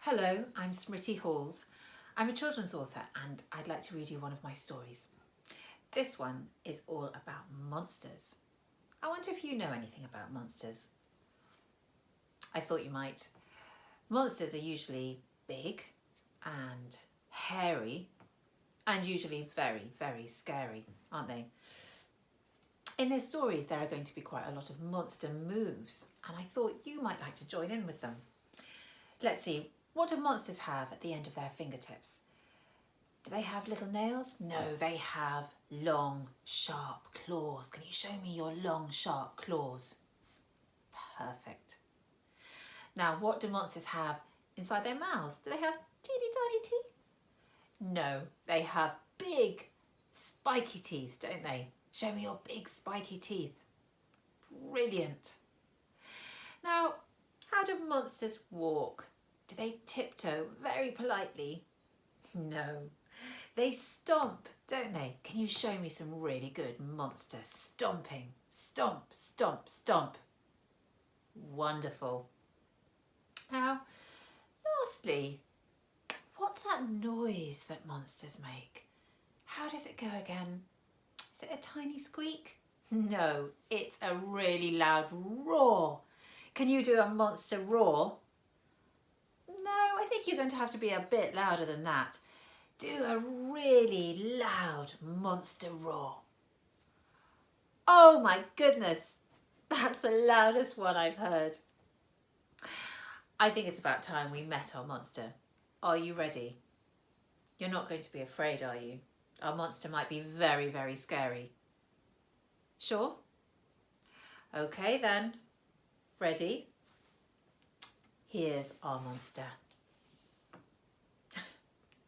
Hello, I'm Smriti Halls. I'm a children's author and I'd like to read you one of my stories. This one is all about monsters. I wonder if you know anything about monsters. I thought you might. Monsters are usually big and hairy and usually very, very scary, aren't they? In this story, there are going to be quite a lot of monster moves and I thought you might like to join in with them. Let's see, what do monsters have at the end of their fingertips? Do they have little nails? No, they have long, sharp claws. Can you show me your long, sharp claws? Perfect. Now, what do monsters have inside their mouths? Do they have teeny tiny teeth? No, they have big, spiky teeth, don't they? Show me your big, spiky teeth. Brilliant. Now, how do monsters walk? Do they tiptoe very politely? No, they stomp, don't they? Can you show me some really good monster stomping? Stomp, stomp, stomp. Wonderful. Now, lastly, what's that noise that monsters make? How does it go again? Is it a tiny squeak? No, it's a really loud roar. Can you do a monster roar? No, I think you're going to have to be a bit louder than that. Do a really loud monster roar. Oh my goodness, that's the loudest one I've heard. I think it's about time we met our monster. Are you ready? You're not going to be afraid, are you? Our monster might be very, very scary. Sure? Okay then. Ready? Here's our monster.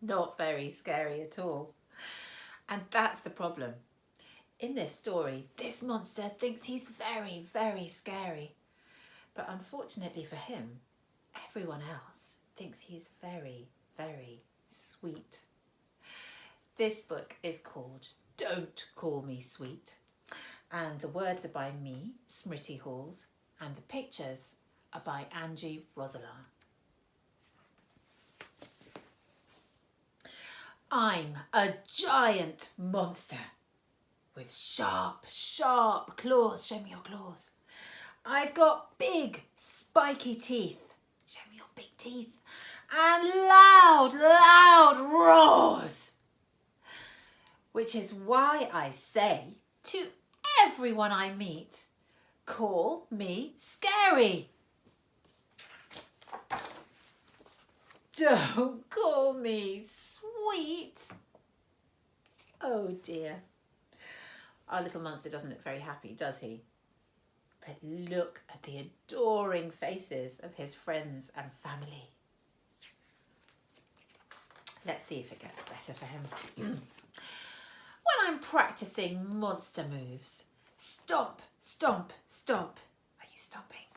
Not very scary at all. And that's the problem. In this story, this monster thinks he's very, very scary. But unfortunately for him, everyone else thinks he's very, very sweet. This book is called Don't Call Me Sweet. And the words are by me, Smriti Halls, and the pictures are by Angie Rosalar. I'm a giant monster with sharp, sharp claws. Show me your claws. I've got big, spiky teeth. Show me your big teeth. And loud, loud roars. Which is why I say to everyone I meet, call me scary. Don't call me sweet. Oh dear. Our little monster doesn't look very happy, does he? But look at the adoring faces of his friends and family. Let's see if it gets better for him. When I'm practicing monster moves, stomp, stomp, stomp. Are you stomping?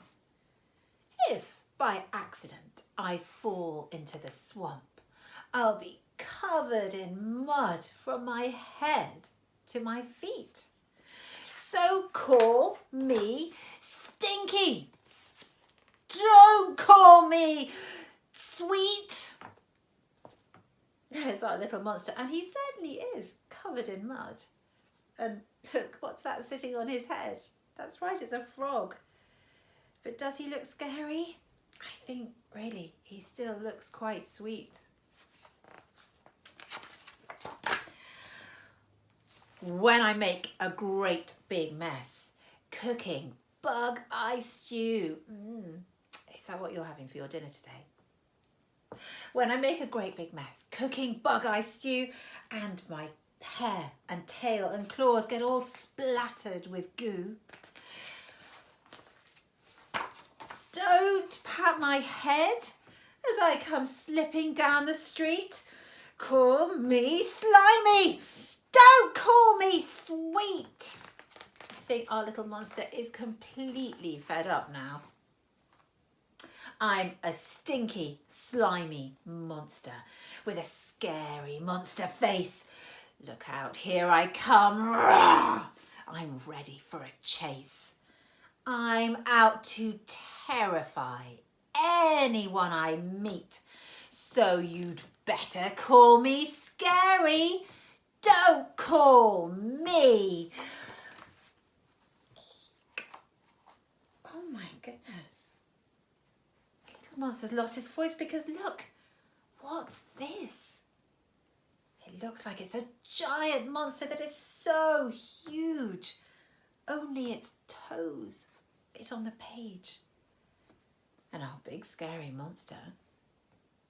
If by accident I fall into the swamp, I'll be covered in mud from my head to my feet. So call me stinky. Don't call me sweet. There's our little monster, and he certainly is covered in mud. And look, what's that sitting on his head? That's right, it's a frog. But does he look scary? I think, really, he still looks quite sweet. When I make a great big mess, cooking bug-eye stew. Is that what you're having for your dinner today? When I make a great big mess, cooking bug-eye stew, and my hair and tail and claws get all splattered with goo. Don't pat my head as I come slipping down the street. Call me slimy. Don't call me sweet. I think our little monster is completely fed up now. I'm a stinky, slimy monster with a scary monster face. Look out, here I come. I'm ready for a chase. I'm out to terrify anyone I meet. So you'd better call me Scary. Don't call me. Oh my goodness. Little Monster's lost his voice because look, what's this? It looks like it's a giant monster that is so huge. Only its toes fit on the page. And our big scary monster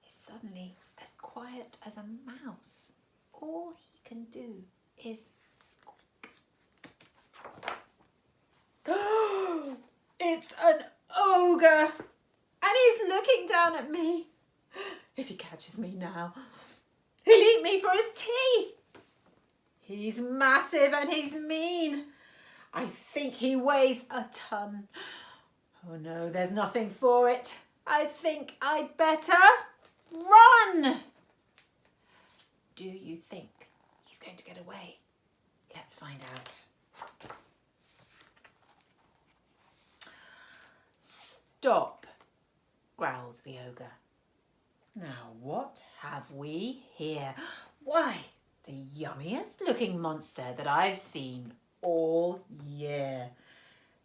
is suddenly as quiet as a mouse. All he can do is squeak. It's an ogre! And he's looking down at me. If he catches me now, he'll eat me for his tea. He's massive and he's mean. I think he weighs a ton. Oh no, there's nothing for it. I think I'd better run. Do you think he's going to get away? Let's find out. Stop, growls the ogre. Now what have we here? Why, the yummiest looking monster that I've seen all year.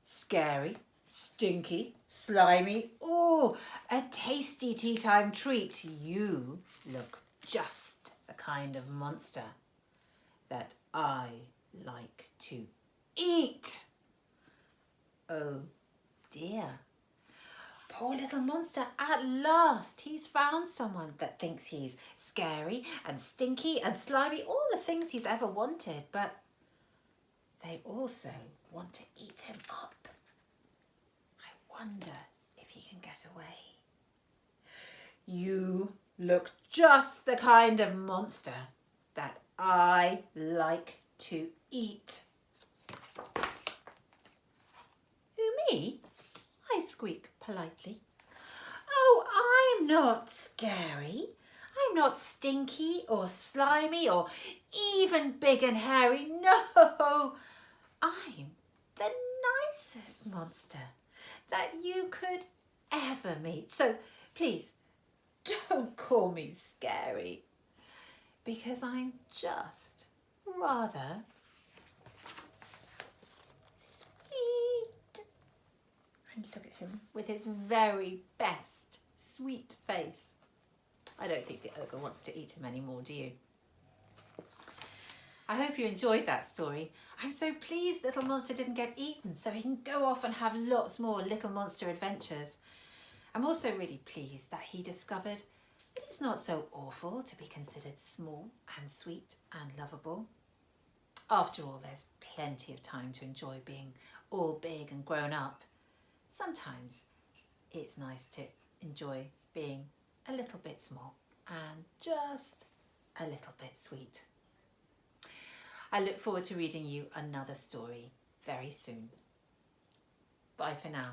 Scary, stinky, slimy. Oh, a tasty tea time treat. You look just the kind of monster that I like to eat. Oh dear. Poor little monster, at last he's found someone that thinks he's scary and stinky and slimy, all the things he's ever wanted, but they also want to eat him up. I wonder if he can get away. You look just the kind of monster that I like to eat. Who, me? I squeak politely. Oh, I'm not scary. I'm not stinky or slimy or even big and hairy. No, I'm the nicest monster that you could ever meet. So please don't call me scary, because I'm just rather sweet. And look at him with his very best sweet face. I don't think the ogre wants to eat him anymore, do you? I hope you enjoyed that story. I'm so pleased Little Monster didn't get eaten, so he can go off and have lots more Little Monster adventures. I'm also really pleased that he discovered that it's not so awful to be considered small and sweet and lovable. After all, there's plenty of time to enjoy being all big and grown up. Sometimes it's nice to enjoy being a little bit small and just a little bit sweet. I look forward to reading you another story very soon. Bye for now.